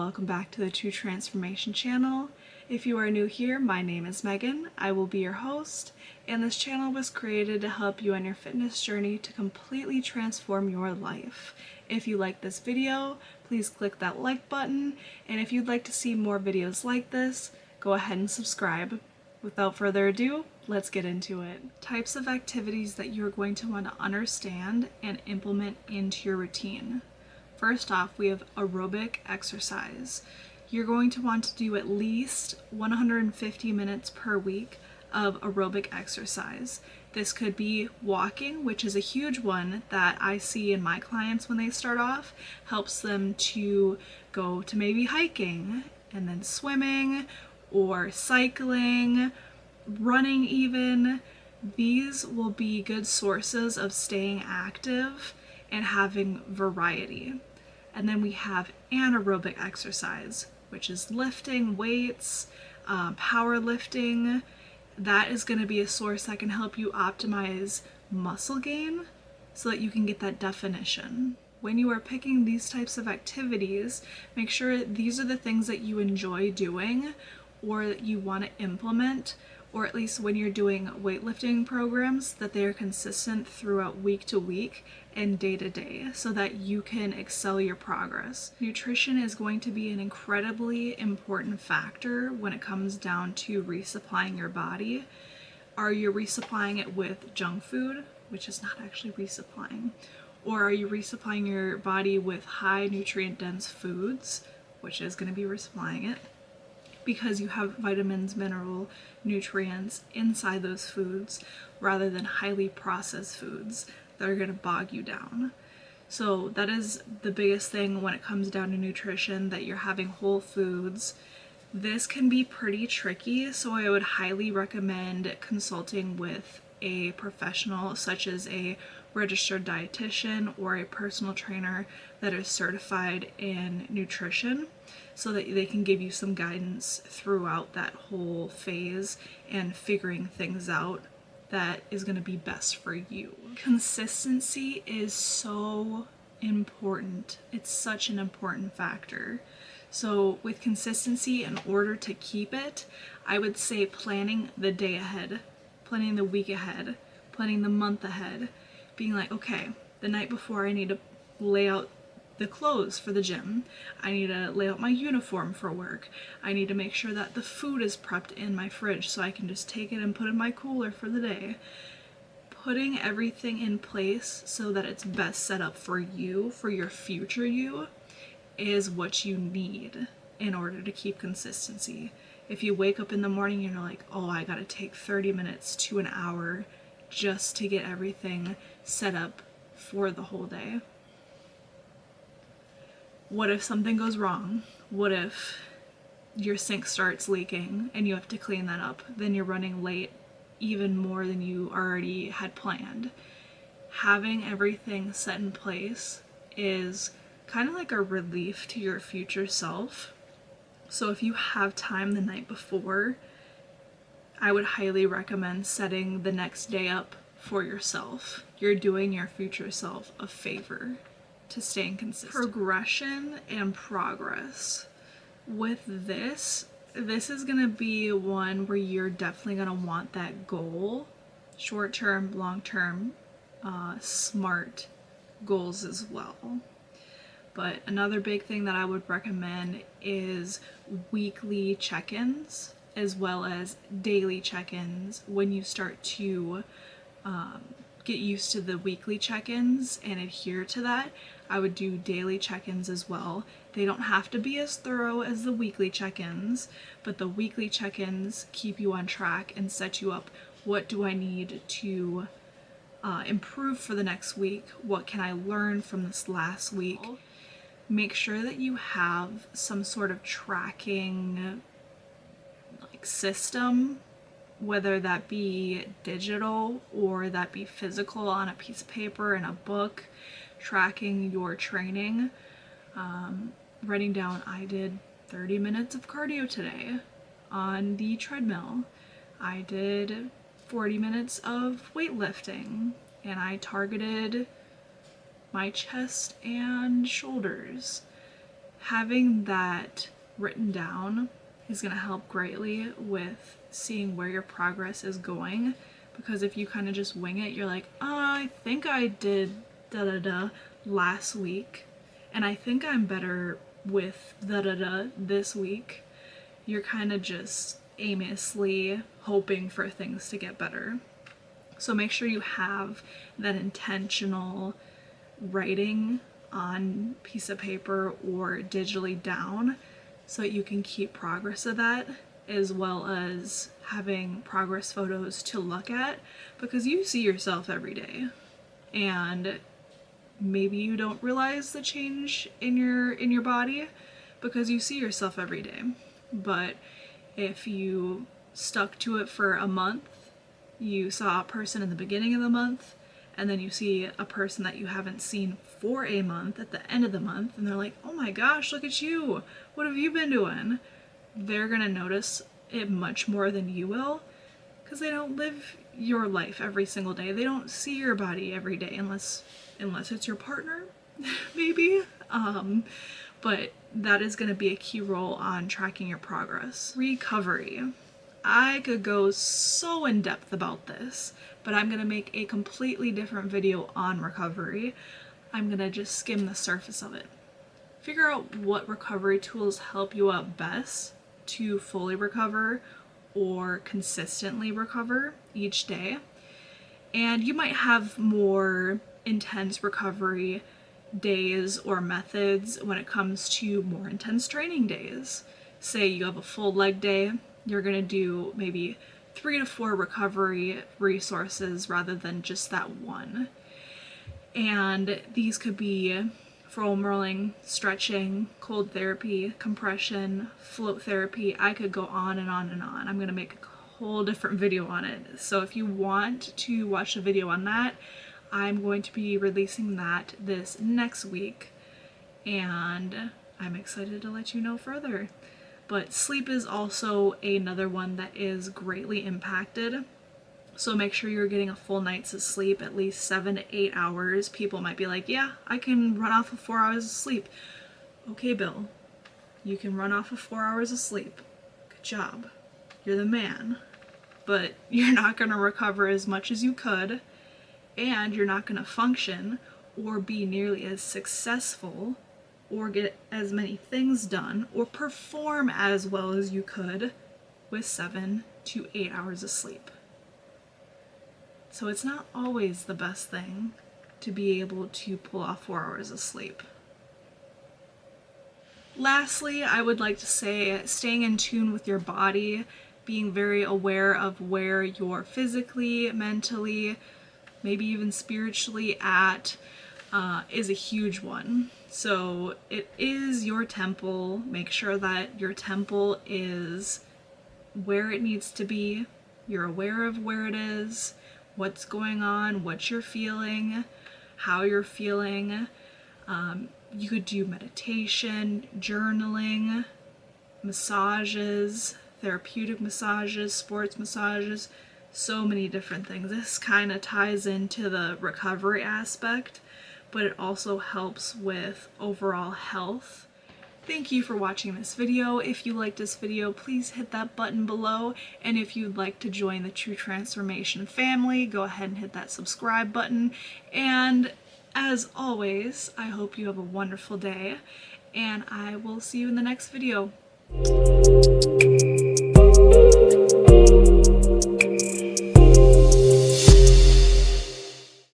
welcome back to the True Transformation channel. If you are new here, my name is Megan. I will be your host, and this channel was created to help you on your fitness journey to completely transform your life. If you like this video, please click that like button, and if you'd like to see more videos like this, go ahead and subscribe. Without further ado, let's get into it. Types of activities that you're going to want to understand and implement into your routine. First off, we have aerobic exercise. You're going to want to do at least 150 minutes per week of aerobic exercise. This could be walking, which is a huge one that I see in my clients when they start off. Helps them to go to maybe hiking and then swimming or cycling, running even. These will be good sources of staying active and having variety. And then we have anaerobic exercise, which is lifting weights, power lifting. That is going to be a source that can help you optimize muscle gain so that you can get that definition. When you are picking these types of activities, make sure these are the things that you enjoy doing or that you want to implement, or at least when you're doing weightlifting programs, that they are consistent throughout week to week and day to day so that you can excel your progress. Nutrition is going to be an incredibly important factor when it comes down to resupplying your body. Are you resupplying it with junk food, which is not actually resupplying? Or are you resupplying your body with high nutrient dense foods, which is going to be resupplying it? Because you have vitamins, mineral, nutrients inside those foods rather than highly processed foods that are going to bog you down. So that is the biggest thing when it comes down to nutrition, that you're having whole foods. This can be pretty tricky, so I would highly recommend consulting with a professional such as a registered dietitian or a personal trainer that is certified in nutrition, so that they can give you some guidance throughout that whole phase and figuring things out that is going to be best for you. Consistency is so important. It's such an important factor. So with consistency, in order to keep it, I would say planning the day ahead, planning the week ahead, planning the month ahead, being like, okay, the night before I need to lay out the clothes for the gym. I need to lay out my uniform for work. I need to make sure that the food is prepped in my fridge so I can just take it and put it in my cooler for the day. Putting everything in place so that it's best set up for you, for your future you, is what you need in order to keep consistency. If you wake up in the morning and you're like, oh, I gotta take 30 minutes to an hour just to get everything set up for the whole day. What if something goes wrong? What if your sink starts leaking and you have to clean that up? Then you're running late even more than you already had planned. Having everything set in place is kind of like a relief to your future self. So if you have time the night before, I would highly recommend setting the next day up for yourself. You're doing your future self a favor to staying consistent. Progression and progress. With this is going to be one where you're definitely going to want that goal, short-term, long-term, smart goals as well. But another big thing that I would recommend is weekly check-ins as well as daily check-ins. When you start to get used to the weekly check-ins and adhere to that, I would do daily check-ins as well. They don't have to be as thorough as the weekly check-ins, but the weekly check-ins keep you on track and set you up. What do I need to improve for the next week? What can I learn from this last week? Make sure that you have some sort of tracking system, whether that be digital or that be physical on a piece of paper in a book, tracking your training, writing down, I did 30 minutes of cardio today on the treadmill. I did 40 minutes of weightlifting, and I targeted my chest and shoulders. having that written down is going to help greatly with seeing where your progress is going, because if you kind of just wing it, you're like, oh, I think I did da-da-da last week, and I think I'm better with da-da-da this week. You're kind of just aimlessly hoping for things to get better. So make sure you have that intentional writing on piece of paper or digitally down so that you can keep progress of that, as well as having progress photos to look at, because you see yourself every day and maybe you don't realize the change in your body because you see yourself every day. But if you stuck to it for a month, you saw a person in the beginning of the month, and then you see a person that you haven't seen for a month at the end of the month, and they're like, oh my gosh, look at you, what have you been doing? They're gonna notice it much more than you will, because they don't live your life every single day. They don't see your body every day unless it's your partner, maybe. But that is going to be a key role on tracking your progress. Recovery. I could go so in depth about this, but I'm going to make a completely different video on recovery. I'm going to just skim the surface of it. Figure out what recovery tools help you out best to fully recover or consistently recover each day. And you might have more intense recovery days or methods when it comes to more intense training days. Say you have a full leg day, you're going to do maybe 3 to 4 recovery resources rather than just that one. And these could be foam rolling, stretching, cold therapy, compression, float therapy. I could go on and on and on. I'm going to make a whole different video on it. So if you want to watch a video on that, I'm going to be releasing that this next week, and I'm excited to let you know further. But sleep is also another one that is greatly impacted. So make sure you're getting a full night's of sleep, at least 7 to 8 hours. People might be like, yeah, I can run off of 4 hours of sleep. Okay, Bill, you can run off of 4 hours of sleep. Good job. You're the man. But you're not going to recover as much as you could, and you're not going to function or be nearly as successful or get as many things done or perform as well as you could with 7 to 8 hours of sleep. So it's not always the best thing to be able to pull off 4 hours of sleep. Lastly, I would like to say staying in tune with your body, being very aware of where you're physically, mentally, maybe even spiritually at, is a huge one. So it is your temple. Make sure that your temple is where it needs to be. You're aware of where it is, what's going on, what you're feeling, how you're feeling. You could do meditation, journaling, massages, therapeutic massages, sports massages, so many different things. This kind of ties into the recovery aspect, but it also helps with overall health. Thank you for watching this video. If you liked this video, please hit that button below. And if you'd like to join the True Transformation family, go ahead and hit that subscribe button. And as always, I hope you have a wonderful day, and I will see you in the next video.